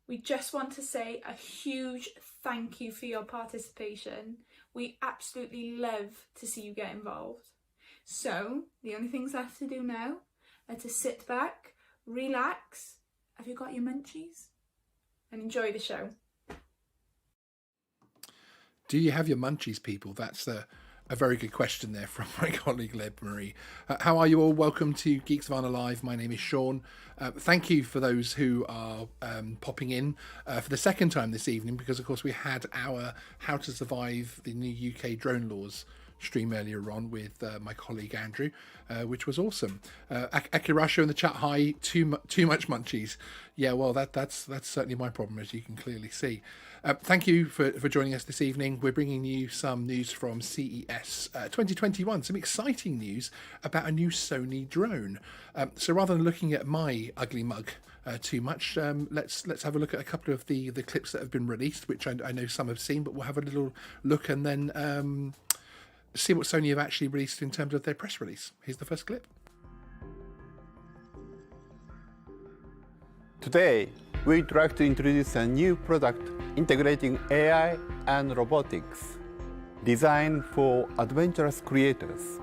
We just want to say a huge thank you for your participation. We absolutely love to see you get involved. So the only things left to do now are to sit back, relax, have you got your munchies? And enjoy the show. Do you have your munchies, people? That's a very good question there from my colleague Leb Marie. How are you all? Welcome to Geeks of Vinyl Live. My name is Sean. Thank you for those who are popping in for the second time this evening, because of course we had our How to Survive the New UK Drone Laws stream earlier on with my colleague Andrew, which was awesome. Akirasho in the chat, hi. Too much munchies. Yeah, well that's certainly my problem, as you can clearly see. Thank you for joining us this evening. We're bringing you some news from CES 2021, some exciting news about a new Sony drone. So rather than looking at my ugly mug too much, let's have a look at a couple of the clips that have been released, which I know some have seen, but we'll have a little look and then see what Sony have actually released in terms of their press release. Here's the first clip. Today, we'd like to introduce a new product integrating AI and robotics, designed for adventurous creators.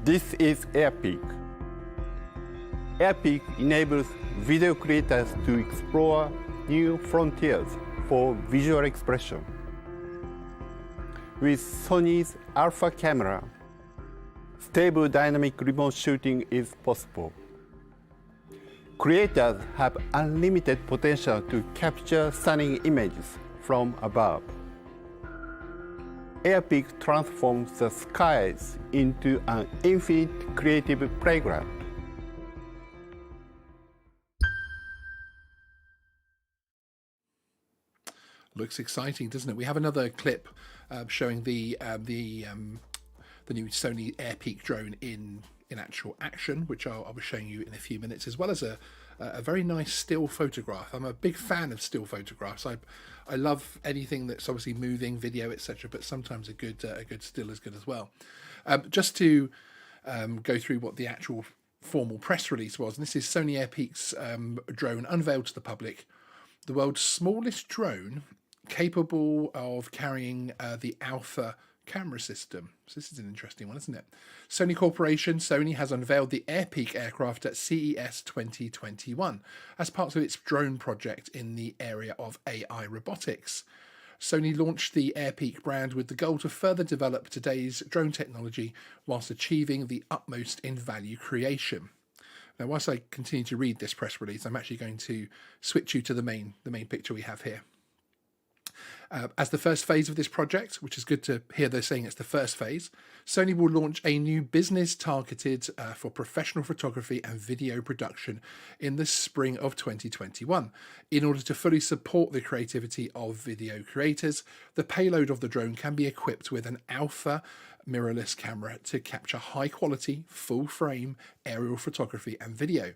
This is Airpeak. Airpeak enables video creators to explore new frontiers for visual expression. With Sony's Alpha camera, stable dynamic remote shooting is possible. Creators have unlimited potential to capture stunning images from above. Airpeak transforms the skies into an infinite creative playground. Looks exciting, doesn't it? We have another clip showing the new Sony Airpeak drone in actual action, which I'll be showing you in a few minutes, as well as a very nice still photograph. I'm a big fan of still photographs. I love anything that's obviously moving, video, etc., but sometimes a good still is good as well. Just to go through what the actual formal press release was, and this is Sony Airpeak's drone unveiled to the public, the world's smallest drone capable of carrying the Alpha camera system. So this is an interesting one, isn't it? Sony Corporation, Sony, has unveiled the Airpeak aircraft at CES 2021 as part of its drone project in the area of AI robotics. Sony launched the Airpeak brand with the goal to further develop today's drone technology whilst achieving the utmost in value creation. Now, whilst I continue to read this press release, I'm actually going to switch you to the main picture we have here. As the first phase of this project, which is good to hear they're saying it's the first phase, Sony will launch a new business targeted for professional photography and video production in the spring of 2021. In order to fully support the creativity of video creators, the payload of the drone can be equipped with an Alpha mirrorless camera to capture high quality, full frame aerial photography and video.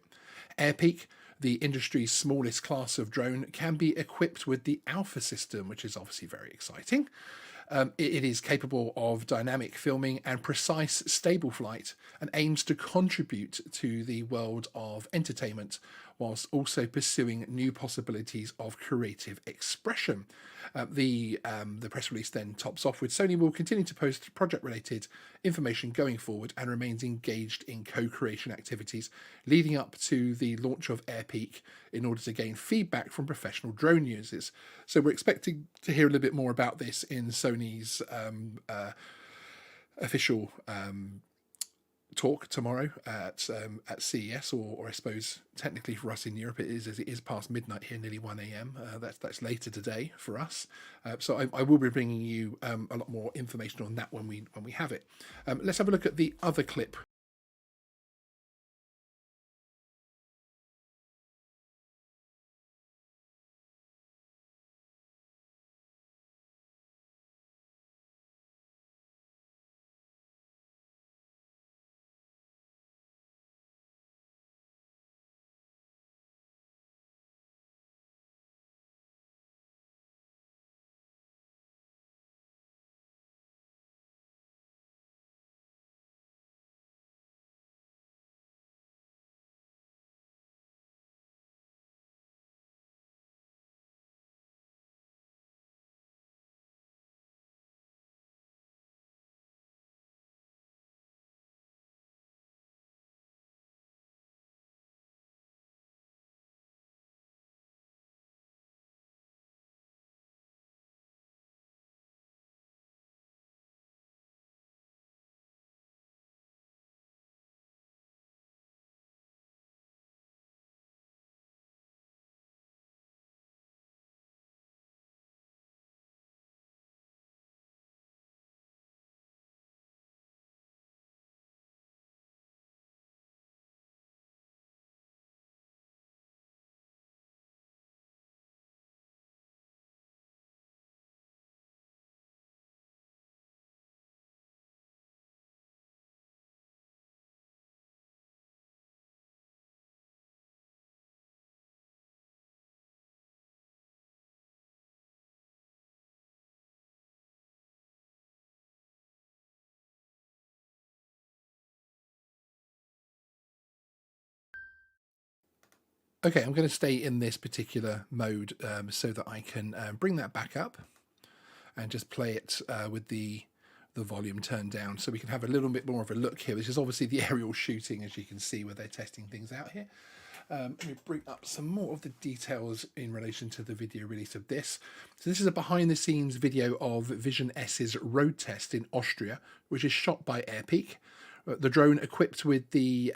Airpeak, the industry's smallest class of drone, can be equipped with the Alpha system, which is obviously very exciting. It is capable of dynamic filming and precise stable flight, and aims to contribute to the world of entertainment whilst also pursuing new possibilities of creative expression. The press release then tops off with Sony will continue to post project-related information going forward and remains engaged in co-creation activities leading up to the launch of Airpeak in order to gain feedback from professional drone users. So we're expecting to hear a little bit more about this in Sony's official talk tomorrow at CES, or I suppose technically for us in Europe it is past midnight here, nearly 1 a.m. That's later today for us. So I will be bringing you a lot more information on that when we have it. Let's have a look at the other clip. Okay, I'm going to stay in this particular mode so that I can bring that back up and just play it with the volume turned down, so we can have a little bit more of a look here. This is obviously the aerial shooting, as you can see, where they're testing things out here. Let me bring up some more of the details in relation to the video release of this. So this is a behind the scenes video of Vision S's road test in Austria, which is shot by Airpeak. The drone, equipped with the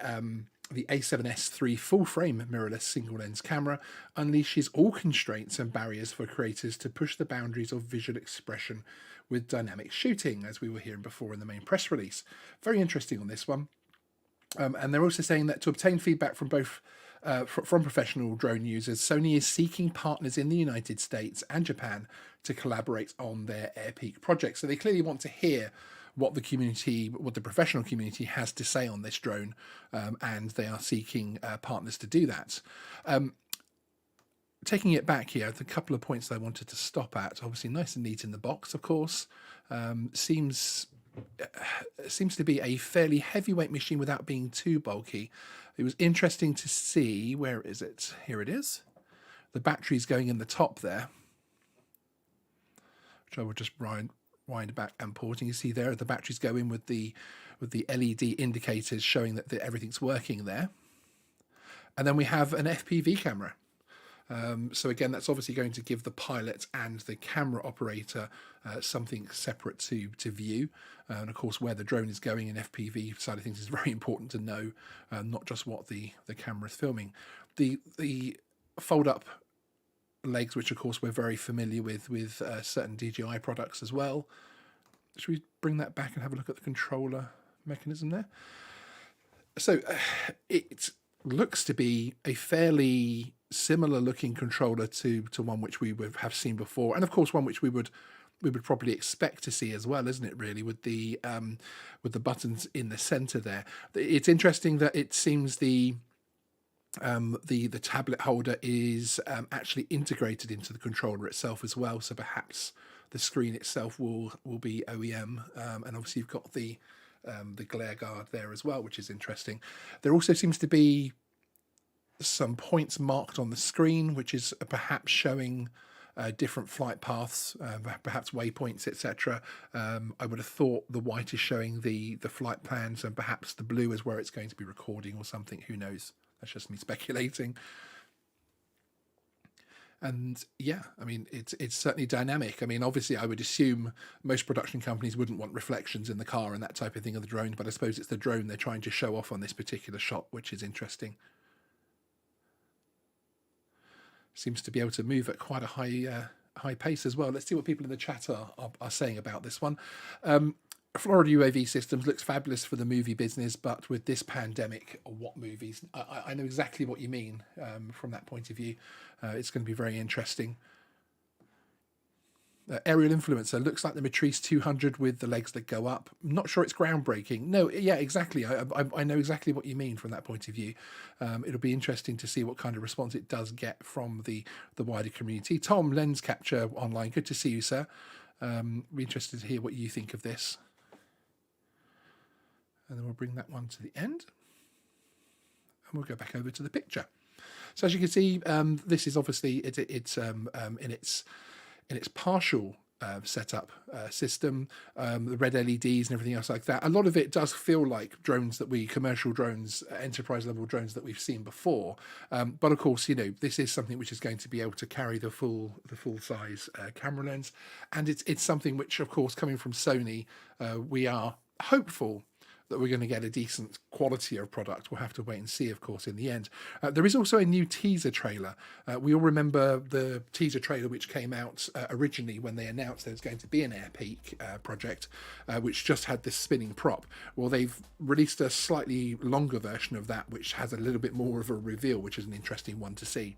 A7S III full frame mirrorless single lens camera, unleashes all constraints and barriers for creators to push the boundaries of visual expression with dynamic shooting, as we were hearing before in the main press release. Very interesting on this one. And they're also saying that to obtain feedback from both from professional drone users, Sony is seeking partners in the United States and Japan to collaborate on their Airpeak project. So they clearly want to hear what the community, what the professional community has to say on this drone, and they are seeking partners to do that. Taking it back here, a couple of points that I wanted to stop at. Obviously, nice and neat in the box, of course. Seems to be a fairly heavyweight machine without being too bulky. It was interesting to see, where is it? Here it is. The battery's going in the top there, which I will just wind back and porting. You see there the batteries go in with the LED indicators showing that everything's working there. And then we have an FPV camera. So again, that's obviously going to give the pilot and the camera operator something separate to view. And of course, where the drone is going in FPV side of things is very important to know, not just what the camera is filming. The fold-up legs, which of course we're very familiar with certain DJI products as well. Should we bring that back and have a look at the controller mechanism there? So it looks to be a fairly similar looking controller to one which we would have seen before, and of course one which we would probably expect to see as well, isn't it, really, with the buttons in the center there. It's interesting that it seems the tablet holder is actually integrated into the controller itself as well, so perhaps the screen itself will be OEM, and obviously you've got the glare guard there as well, which is interesting. There also seems to be some points marked on the screen, which is perhaps showing different flight paths, perhaps waypoints, etc. I would have thought the white is showing the flight plans, and perhaps the blue is where it's going to be recording or something. Who knows? That's just me speculating. And yeah, I mean, it's certainly dynamic. I mean, obviously, I would assume most production companies wouldn't want reflections in the car and that type of thing of the drone, but I suppose it's the drone they're trying to show off on this particular shot, which is interesting. Seems to be able to move at quite a high pace as well. Let's see what people in the chat are saying about this one. Florida UAV Systems looks fabulous for the movie business, but with this pandemic, what movies? I know exactly what you mean from that point of view. It's going to be very interesting. Aerial Influencer looks like the Matrice 200 with the legs that go up. I'm not sure it's groundbreaking. No, yeah, exactly. I know exactly what you mean from that point of view. It'll be interesting to see what kind of response it does get from the wider community. Tom, Lens Capture Online, good to see you, sir. Be interested to hear what you think of this. And then we'll bring that one to the end. And we'll go back over to the picture. So as you can see, this is obviously it's in its partial setup system, the red LEDs and everything else like that. A lot of it does feel like drones commercial drones, enterprise level drones that we've seen before. But of course, you know, this is something which is going to be able to carry the full size camera lens, and it's something which, of course, coming from Sony, we are hopeful that we're going to get a decent quality of product. We'll have to wait and see, of course, in the end. There is also a new teaser trailer. We all remember the teaser trailer which came out originally when they announced there was going to be an Airpeak project, which just had this spinning prop. Well, they've released a slightly longer version of that, which has a little bit more of a reveal, which is an interesting one to see.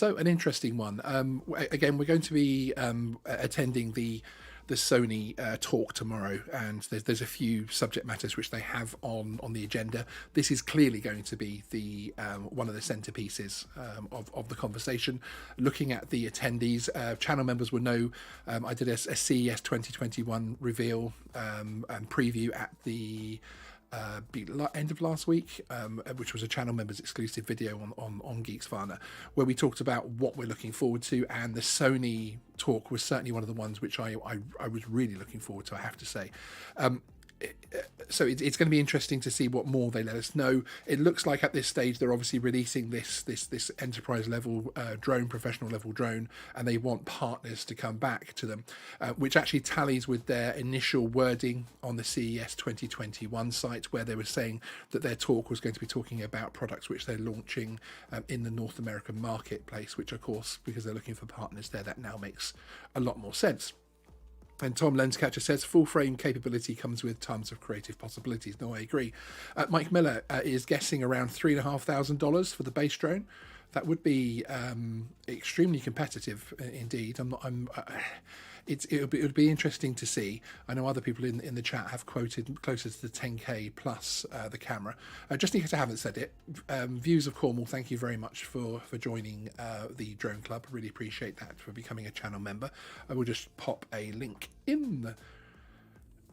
So an interesting one. Again, we're going to be attending the Sony talk tomorrow, and there's a few subject matters which they have on the agenda. This is clearly going to be the one of the centerpieces of the conversation. Looking at the attendees, channel members will know I did a CES 2021 reveal and preview at the end of last week, which was a channel members exclusive video on Geeksvana, where we talked about what we're looking forward to, and the Sony talk was certainly one of the ones which I was really looking forward to, I have to say. So it's going to be interesting to see what more they let us know. It looks like at this stage they're obviously releasing this enterprise level drone, professional level drone, and they want partners to come back to them, which actually tallies with their initial wording on the CES 2021 site, where they were saying that their talk was going to be talking about products which they're launching in the North American marketplace, which of course, because they're looking for partners there, that now makes a lot more sense. And Tom Lenscatcher says full frame capability comes with tons of creative possibilities. No, I agree. Mike Miller is guessing around $3,500 for the base drone. That would be extremely competitive indeed. It would be interesting to see. I know other people in the chat have quoted closer to the 10k plus the camera. Just in case I haven't said it, Views of Cornwall, thank you very much for joining the Drone Club. Really appreciate that, for becoming a channel member. I will just pop a link in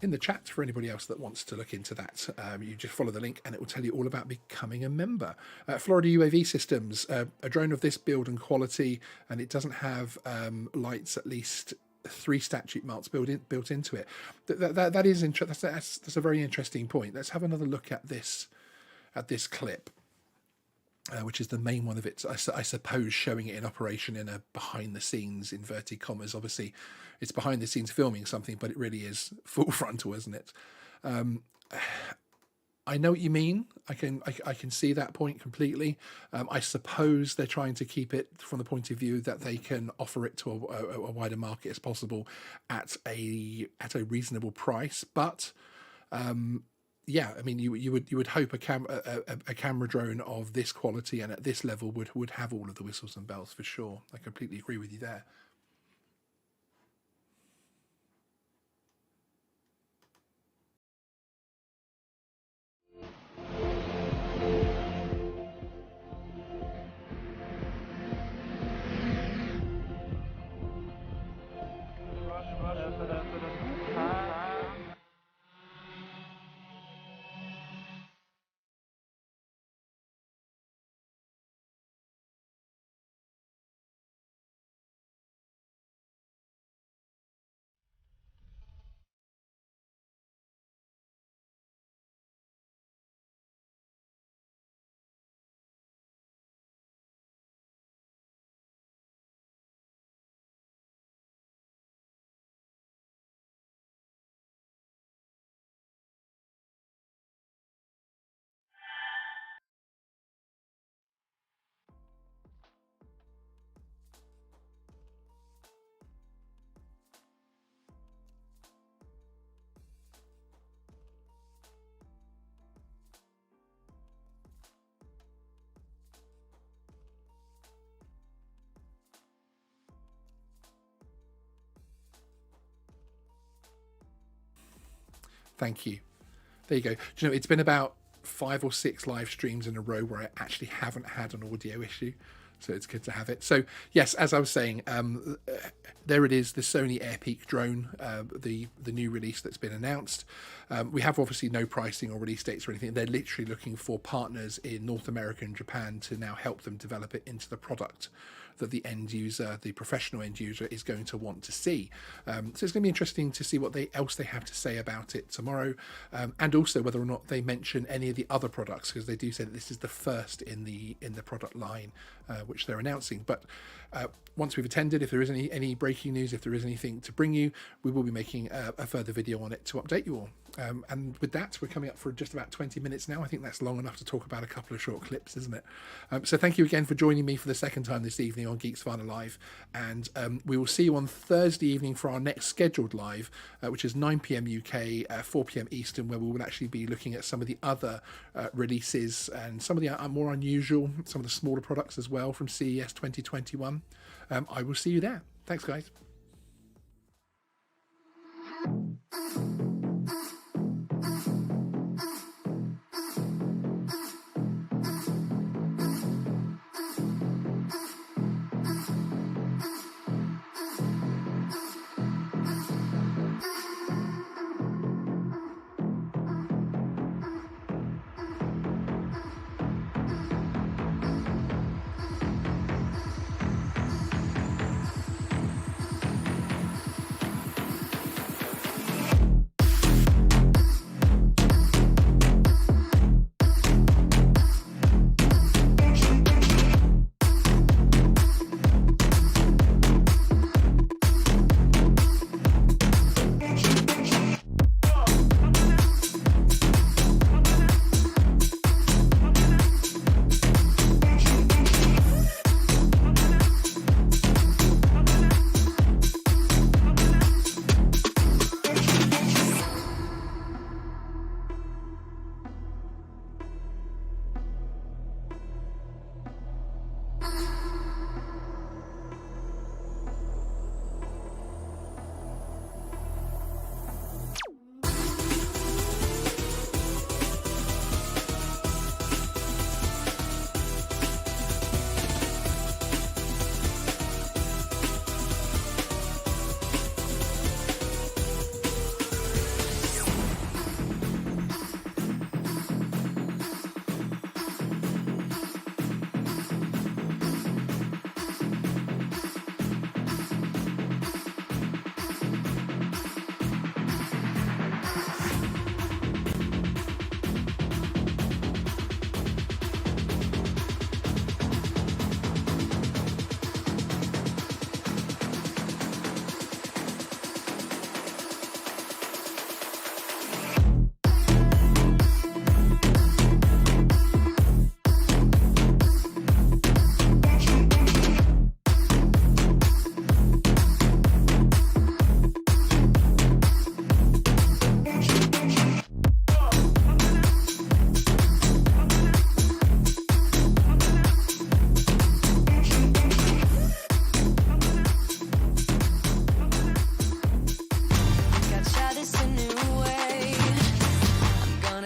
the chat for anybody else that wants to look into that. You just follow the link and it will tell you all about becoming a member. Florida UAV Systems, a drone of this build and quality, and it doesn't have lights, at least 3 statute marks built into it. That is interesting. That's a very interesting point. Let's have another look at this clip, which is the main one of it. I suppose showing it in operation in a behind the scenes inverted commas. Obviously, it's behind the scenes filming something, but it really is full frontal, isn't it? I know what you mean. I can see that point completely. I suppose they're trying to keep it from the point of view that they can offer it to a wider market as possible at a reasonable price. But yeah, I mean, you would hope a camera drone of this quality and at this level would have all of the whistles and bells for sure. I completely agree with you there. Thank you. There you go. Do you know, it's been about 5 or 6 live streams in a row where I actually haven't had an audio issue, so it's good to have it. So yes, as I was saying, there it is, the Sony Airpeak Drone, the new release that's been announced. We have obviously no pricing or release dates or anything. They're literally looking for partners in North America and Japan to now help them develop it into the product that the end user, the professional end user, is going to want to see. So it's going to be interesting to see what else they have to say about it tomorrow, and also whether or not they mention any of the other products, because they do say that this is the first in the product line which they're announcing. But once we've attended, if there is any breaking news, if there is anything to bring you, we will be making a further video on it to update you all. And with that, we're coming up for just about 20 minutes now. I think that's long enough to talk about a couple of short clips, isn't it? So thank you again for joining me for the second time this evening on Geek Savannah Live. And we will see you on Thursday evening for our next scheduled live, which is 9 p.m. UK, 4 p.m. Eastern, where we will actually be looking at some of the other releases and some of the more unusual, some of the smaller products as well from CES 2021. I will see you there. Thanks, guys.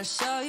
Show